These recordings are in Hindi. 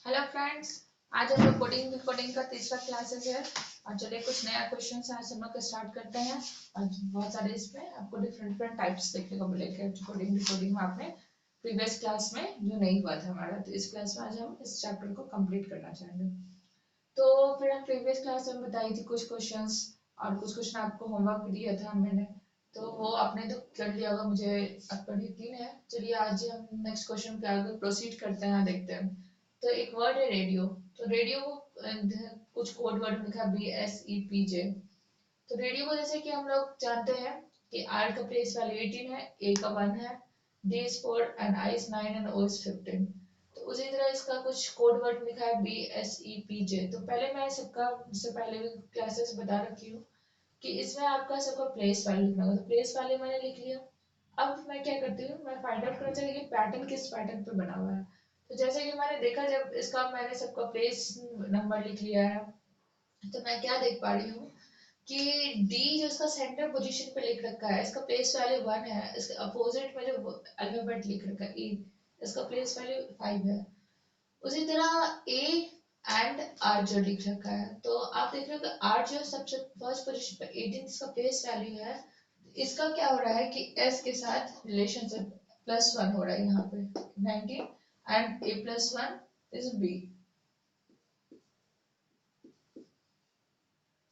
हेलो फ्रेंड्स, आज हम लोग कोडिंग का तीसरा क्लासेस है। और चलिए कुछ नया क्वेश्चन आज हम लोग स्टार्ट करते हैं। आज बहुत सारे इसमें आपको डिफरेंट डिफरेंट टाइप्स देखने को मिलेंगे। कोडिंग में आपने प्रीवियस क्लास में जो नहीं हुआ था हमारा, तो इस क्लास में आज हम इस चैप्टर को कंप्लीट करना चाहेंगे। तो फिर हम प्रीवियस क्लास में बताई थी कुछ क्वेश्चंस, और कुछ क्वेश्चन आपको होमवर्क दिया था मैंने, तो वो आपने तो कर लिया होगा, मुझे अब पर यकीन है। चलिए आज हम नेक्स्ट क्वेश्चन पे आगे प्रोसीड करते हैं, देखते हैं। तो एक वर्ड है रेडियो। तो रेडियो को कुछ कोड वर्ड में लिखा BSEPJ। तो रेडियो को जैसे कि हम लोग जानते हैं कि आर का प्लेस वैल्यू 18 है, ए का 1 है, D is 4 and I is 9 and O is 15। तो उसी तरह इसका कुछ कोड वर्ड लिखा है BSEPJ। तो पहले मैं सबका इससे पहले भी क्लासेस बता रखी हूँ कि इसमें आपका सबका प्लेस वैल्यू लिखना होगा। तो प्लेस वैल्यू मैंने लिख लिया। अब मैं क्या करती हूँ, मैं फाइंड आउट करना चाहिए कि पैटर्न किस पैटर्न पे बना हुआ है। तो जैसे कि मैंने देखा, जब इसका मैंने सबका प्लेस नंबर लिख लिया है, तो मैं क्या देख पा रही हूँ कि डी जो इसका सेंटर पोजीशन पे लिख रखा है, इसका प्लेस वैल्यू 1 है। इसके अपोजिट में जो अल्फाबेट लिख रखा है ई, इसका प्लेस वैल्यू 5 है। उसी तरह ए एंड आर जो लिख रखा है, तो आप देख रहे हो कि आर जो सबसे फर्स्ट पोजीशन पे 18 इसका प्लेस वैल्यू है। इसका क्या हो रहा है कि एस के साथ रिलेशनशिप +1 हो रहा है यहाँ पे 19 and a +1 is b।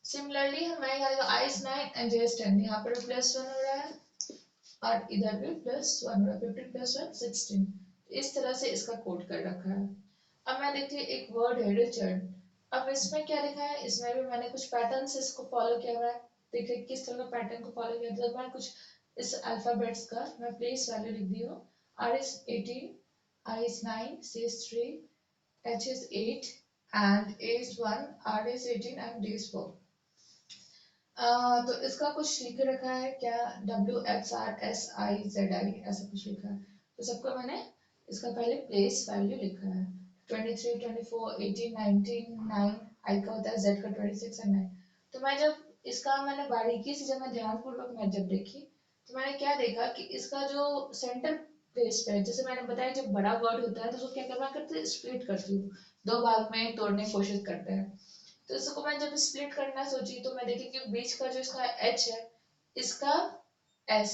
Similarly हमारे यहाँ आई इज 9 एंड जे इज 10, यहाँ पर +1 हो रहा है और इधर भी +1 हो रहा है, 15 +1 16। इस तरह से इसका कोड कर रखा है। अब मैं देखती हूँ एक वर्ड है रिचर्ड। अब इसमें क्या लिखा है, इसमें भी मैंने कुछ पैटर्न से इसको फॉलो किया हुआ है। देखिए किस तरह का पैटर्न को फॉलो किया, तो मैं कुछ इस अल्फाबेट्स का मैं प्लेस वैल्यू लिख दी हूँ। R is 18, I is 9, C is 3, H is 8 and A is 1, R is 18 and D is 4। तो इसका कुछ लिख रखा है क्या, WXRSIZI ऐसा कुछ लिखा है। तो सबका मैंने इसका पहले प्लेस वैल्यू लिखा है। 23, 24, 18, 19, 9, आई का होता है, Z का 26 और 9। तो मैं जब इसका मैंने बारीकी से जब मैं ध्यानपूर्वक मैं जब देखी, तो मैंने क्या देखा कि इसका जो सेंटर प्लेस पे, जैसे मैंने बताया जब बड़ा वर्ड होता है तो उसको क्या करना करते हैं, स्प्लिट करती हूँ, दो भाग में तोड़ने की कोशिश करते हैं। तो इसको मैं जब स्प्लिट करना सोची, तो मैं देखी कि बीच का जो इसका H है, इसका S।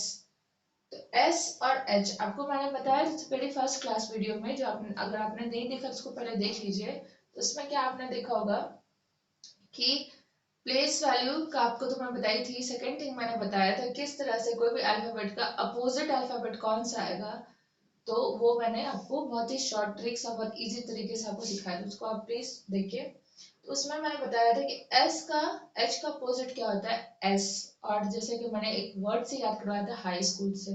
तो S और H आपको मैंने बताया पहले फर्स्ट क्लास वीडियो में, जो आपने अगर आपने नहीं देखा तो उसको पहले देख लीजिए। तो इसमें क्या आपने देखा होगा कि प्लेस वैल्यू का आपको तो मैं बताई थी। सेकंड थिंग मैंने बताया था किस तरह से कोई भी अल्फाबेट का अपोजिट अल्फाबेट कौन सा आएगा, तो वो मैंने आपको बहुत ही शॉर्ट ट्रिक्स और बहुत इजी तरीके से आपको सिखाया था, उसको आप प्लीज देखिए। तो उसमें मैंने बताया था कि एस का एच का अपोजिट क्या होता है, एस। और जैसे कि मैंने एक वर्ड से याद करवाया था हाई स्कूल से,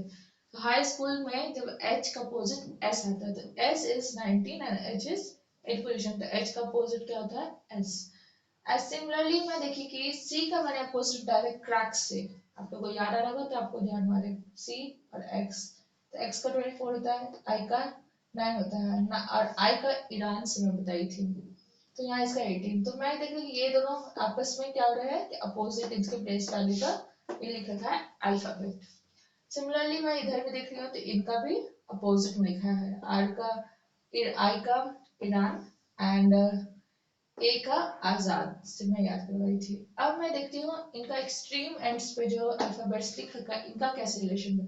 तो हाई स्कूल में जब एच का अपोजिट एस आता है, तो S is 19 and H is 8 position, तो एच का अपोजिट क्या होता है, एस। एज सिमिलरली मैं देखी कि सी का मैंने अपोजिट डायरेक्ट क्रैक्स से, आप लोगों को याद आ रहा होगा तो आपको ध्यान मारे, सी और एक्स। तो एक्स का 24 होता है, आई का 9 होता है ना, और आई का ईरान से मैं बताई थी, तो यहाँ इसका 18। तो मैं देख रही हूँ कि ये दोनों आपस में क्या हो रहा है कि अपोजिट इनके प्लेस वैल्यू का ये लिख रखा है अल्फाबेट। सिमिलरली मैं इधर भी देख रही हूँ तो इनका भी अपोजिट में लिखा है, आर का आई का ईरान एंड ए का आजाद से मैं याद करवाई थी। अब मैं देखती हूँ इनका एक्सट्रीम एंड्स पे जो अल्फाबेट्स लिख रखा है, इनका कैसे रिलेशन है।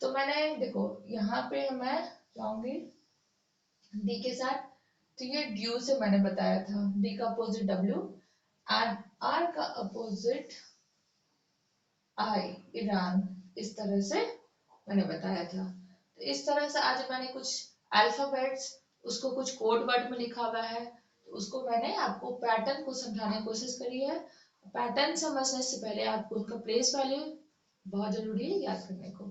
तो मैंने देखो यहाँ पे मैं जाऊंगी डी के साथ, तो ये ड्यू से मैंने बताया था, डी का अपोजिट डब्ल्यू एंड आर का अपोजिट आई, ईरान। इस तरह से मैंने बताया था। तो इस तरह से आज मैंने कुछ अल्फाबेट्स, उसको कुछ कोड वर्ड में लिखा हुआ है, तो उसको मैंने आपको पैटर्न को समझाने की कोशिश करी है। पैटर्न समझने से पहले आपको उनका प्लेस वैल्यू बहुत जरूरी है याद करने को।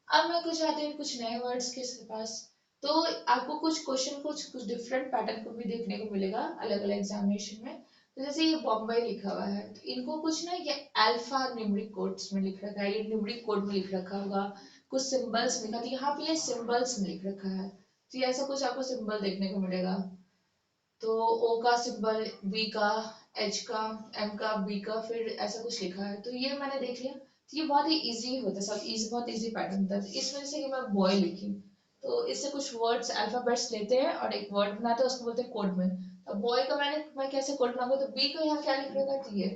अब मैं कुछ आते हैं कुछ नए वर्ड्स के पास। तो आपको कुछ क्वेश्चन कुछ डिफरेंट पैटर्न को भी देखने को मिलेगा अलग अलग एग्जामिनेशन में। तो जैसे ये बॉम्बे लिखा हुआ है, तो इनको कुछ ना ये अल्फा न्यूमेरिक कोड्स में लिख रखा है, ये न्यूमेरिक कोड में लिख रखा होगा, कुछ सिंबल्स लिखा, तो यहाँ पे ये सिंबल्स में लिख रखा है। तो ये ऐसा कुछ आपको सिंबल देखने को मिलेगा। तो ओ का सिंबल, बी का, एच का, एम का, बी का, फिर ऐसा कुछ लिखा है। तो ये मैंने देख लिया। तो ये बहुत ही इजी होता है, सब इजी, बहुत इजी पैटर्न होता है। तो इस वजह से कि मैं बॉय लिखी, तो इससे कुछ वर्ड्स अल्फाबेट्स लेते हैं और एक वर्ड बनाते हैं, उसको बोलते हैं कोड में। तो बॉय का मैं कैसे कोड बनाऊंगा, तो बी को यहाँ क्या लिख रहेगा, तो ये,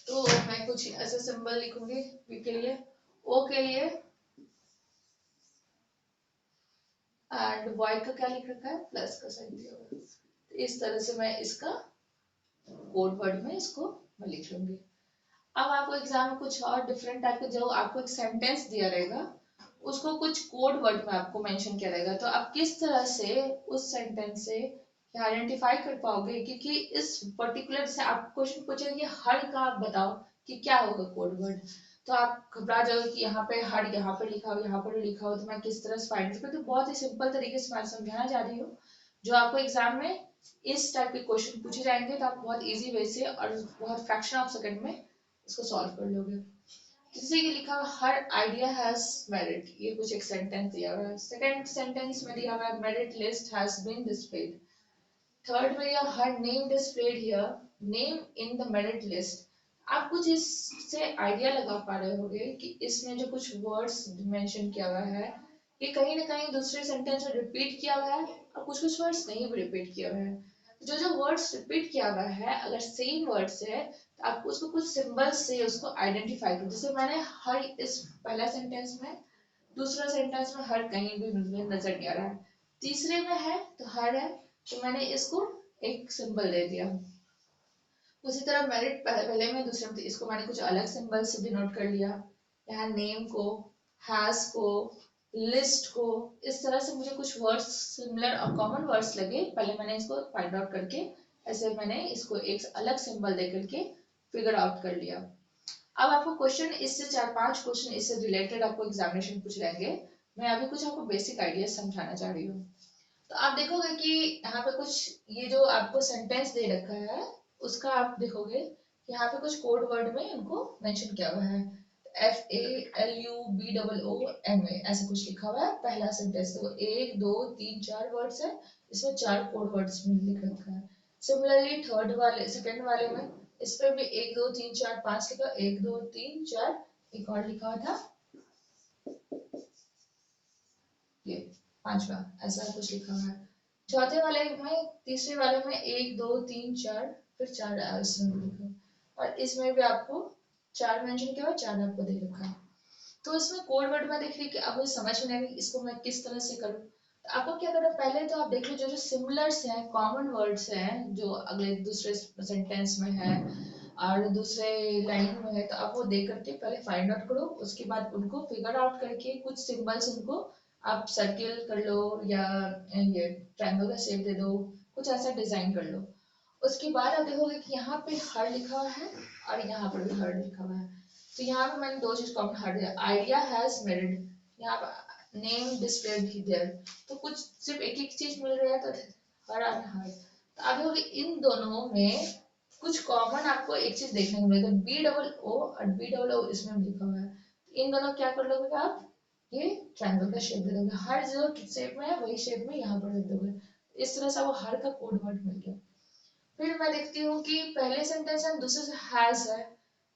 तो मैं कुछ ऐसे सिंबल लिखूंगी बी के लिए, ओ के लिए, एंड वाई का क्या लिख रखा है, प्लस का साइन दिया हुआ है। तो इस तरह से मैं इसका कोड वर्ड में इसको मैं लिख लूंगी। अब आपको एग्जाम में कुछ और डिफरेंट टाइप के, जो आपको एक सेंटेंस दिया रहेगा उसको कुछ कोड वर्ड में आपको मेंशन किया रहेगा, तो आप किस तरह से उस सेंटेंस से आइडेंटिफाई कर पाओगे, क्योंकि इस पर्टिकुलर से आप क्वेश्चन पूछेंगे हर का आप बताओ कि क्या होगा कोड वर्ड, तो आप घबरा जाओगे कि यहाँ पे हर यहाँ पे लिखा हो, यहाँ पर लिखा हो, तो मैं किस तरह से फाइंड करूँ। तो बहुत ही सिंपल तरीके से मैं समझाना चाह रही हूँ, जो आपको एग्जाम में इस टाइप के क्वेश्चन पूछे जाएंगे तो आप बहुत इजी वे से और बहुत फ्रैक्शन ऑफ सेकंड में इसको सॉल्व कर लोगे। जैसे कि लिखा हुआ हर आइडिया हैज मेरिट, ये कुछ एक सेंटेंस दिया हुआ है। सेकंड सेंटेंस में दिया हुआ है merit list has been displayed. Third में दिया her name displayed here, name in the merit list. आप कुछ इससे आइडिया लगा पा रहे होंगे कि इसमें जो कुछ वर्ड्स मेंशन किया हुआ है ये कहीं ना कहीं दूसरे सेंटेंस में रिपीट किया हुआ है और कुछ कुछ वर्ड्स नहीं भी रिपीट किया हुआ है। जो जो वर्ड्स रिपीट किया हुआ है अगर सेम वर्ड्स है तो आप उसको कुछ सिंबल्स से उसको आइडेंटिफाई करो। जैसे मैंने हर इस पहला सेंटेंस में, दूसरा सेंटेंस में हर कहीं भी मुझे नजर नहीं आ रहा है, तीसरे में है तो हर है, तो मैंने इसको एक सिंबल दे दिया। उसी तरह मेरिट पहले में दूसरे में, इसको मैंने कुछ अलग सिंबल से डिनोट कर लिया। यहाँ नेम को, हैज को, लिस्ट को, इस तरह से मुझे कुछ वर्ड्स सिमिलर और कॉमन वर्ड्स लगे, पहले मैंने इसको फाइंड आउट करके ऐसे मैंने इसको एक अलग सिंबल दे करके फिगर आउट कर लिया। अब आपको क्वेश्चन इससे 4-5 क्वेश्चन इससे रिलेटेड आपको एग्जामिनेशन पूछ लेंगे। मैं अभी कुछ आपको बेसिक आइडिया समझाना चाह रही हूँ। तो आप देखोगे कि यहाँ पे कुछ ये जो आपको सेंटेंस दे रखा है उसका आप देखोगे यहाँ पे कुछ कोड वर्ड में उनको मेंशन किया हुआ है। FALUBOOMA ऐसे कुछ लिखा हुआ है पहला सेंटेंस, तो 1 2 3 4 वर्ड्स है, इसमें 4 कोड वर्ड्स में लिख रखा है। सिमिलरली थर्ड वाले सेकंड वाले में इस पे भी 1 2 3 4 5 लिखा, 1 2 3 4 एक और लिखा हुआ था ये पांचवा, ऐसा कुछ लिखा हुआ है। चौथे वाले में, तीसरे वाले में 1 2 3 4 फिर 4 इसमें भी लिखा है, और इसमें भी आपको 4 मेंशन किया हुआ, 4 आपको दे रखा है। तो इसमें कोड वर्ड में देख रही कि अब मुझे समझ में नहीं आ रही इसको मैं किस तरह से करूँ। तो आपको क्या करना, पहले तो आप देख लो जो जो सिमिलर्स हैं, कॉमन वर्ड्स हैं जो अगले दूसरे सेंटेंस में है और दूसरे लाइन में है, तो आप वो देख करके पहले फाइंड आउट करो, उसके बाद उनको फिगर आउट करके कुछ सिंबल्स उनको आप सर्किल कर लो या ये ट्रायंगल का शेप दे दो, कुछ ऐसा डिजाइन कर लो। उसके बाद आप देखोगे कि यहाँ पे हर लिखा हुआ है और यहाँ पर भी हर लिखा हुआ है। तो यहाँ पे मैंने दो चीज कॉमन हर दिया, आइडिया हैज मेरिट, यहाँ पर नेम डिस्प्लेड देयर, तो कुछ सिर्फ एक एक चीज मिल रहा है तो हर और हर। तो आप देखोगे इन दोनों में कुछ कॉमन आपको एक चीज देखने को मिलेगा, बी डबल ओ और बी डबल ओ इसमें लिखा हुआ है। इन दोनों क्या कर लोगे आप, ये ट्रायंगल का शेप दे दोगे, हर जो शेप में है वही शेप में यहाँ पर दे दोगे। इस तरह से वो हर का कोड वर्ड मिल गया। फिर मैं देखती हूँ कि पहले सेंटेंस है दूसरे से हैज है,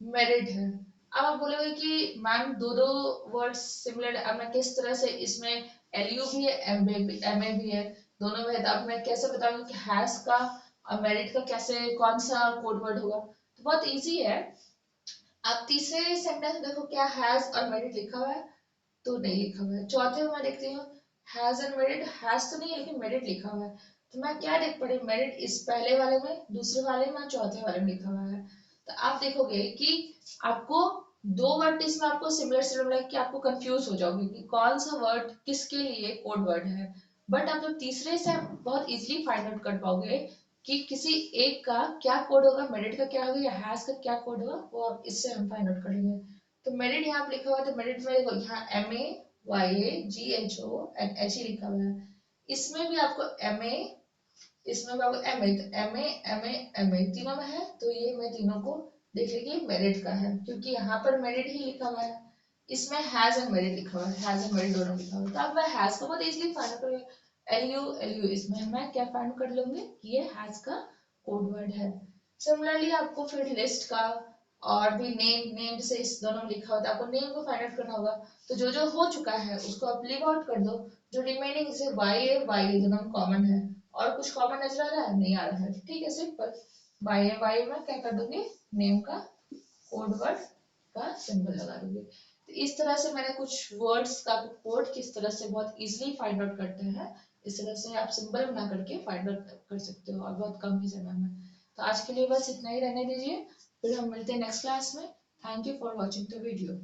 मेरिट है। अब आप बोलोगे कि मैम दो दो वर्ड सिमिलर, अब मैं किस तरह से इसमें एलयू भी है एम ए भी है, दोनों में है, तो अब मैं कैसे बताऊंगी कि हैज का और मेरिट का कैसे कौन सा कोड वर्ड होगा। तो बहुत इजी है। अब तीसरे सेंटेंस देखो क्या हैज और मेरिट लिखा हुआ है, तो नहीं लिखा हुआ है। चौथे में मैं देखती हूँ हैज एंड मेरिट, हैज तो नहीं है लेकिन मेरिट लिखा हुआ है, तो मैं क्या देख पा रही, मेरिट इस पहले वाले में, दूसरे वाले में, चौथे वाले में लिखा हुआ है। तो आप देखोगे कि आपको दो वर्ड इसमें आपको सिमिलर सिमिलर कि आपको कंफ्यूज हो जाओगे कि कौन सा वर्ड किसके लिए कोड वर्ड है। बट आप जब तीसरे से आप बहुत इजीली फाइंड आउट कर पाओगे कि किसी एक का क्या कोड होगा, मेरिट का क्या होगा या हैज का क्या कोड होगा, वो आप इससे हम फाइंड आउट करेंगे। तो मेरिट यहाँ पे लिखा हुआ है, तो मेरिट में देखो यहाँ MAYAGHO लिखा हुआ है, इसमें भी आपको MA, इसमें भी आपको MA, तो MA तीनों में है, तो ये मैं तीनों को देख लीजिए मेरिट का है, क्योंकि यहाँ पर मेरिट ही लिखा हुआ है, इसमें हैज एंड मेरिट लिखा हुआ है, हैज एंड मेरिट दोनों लिखा हुआ है। तो अब मैं हैज को बहुत इजीली फाइंड आउट करूंगी, LU इसमें मैं क्या फाइंड कर लूंगी कि ये हैज का कोड वर्ड है। सिमिलरली आपको फिर लिस्ट का और भी नेम से इस दोनों में लिखा होता है, आपको नेम को फाइंड आउट करना होगा। तो जो जो हो चुका है उसको आप लीव आउट कर दो। जो रिमेनिंग जैसे वाई दोनों कॉमन है, और कुछ कॉमन नजर आ रहा है, नहीं आ रहा है, ठीक है, सिंपल। वाई में क्या कर दूंगी, नेम का कोड वर्ड का सिंबल लगा दूंगी। तो इस तरह से मैंने कुछ वर्ड्स का कोड किस तरह से बहुत इजीली फाइंड आउट करते हैं, इस तरह से आप सिंबल बना करके फाइंड आउट कर सकते हो, और बहुत कम ही समय में। तो आज के लिए बस इतना ही रहने दीजिए, फिर हम मिलते हैं नेक्स्ट क्लास में। Thank you for watching the video.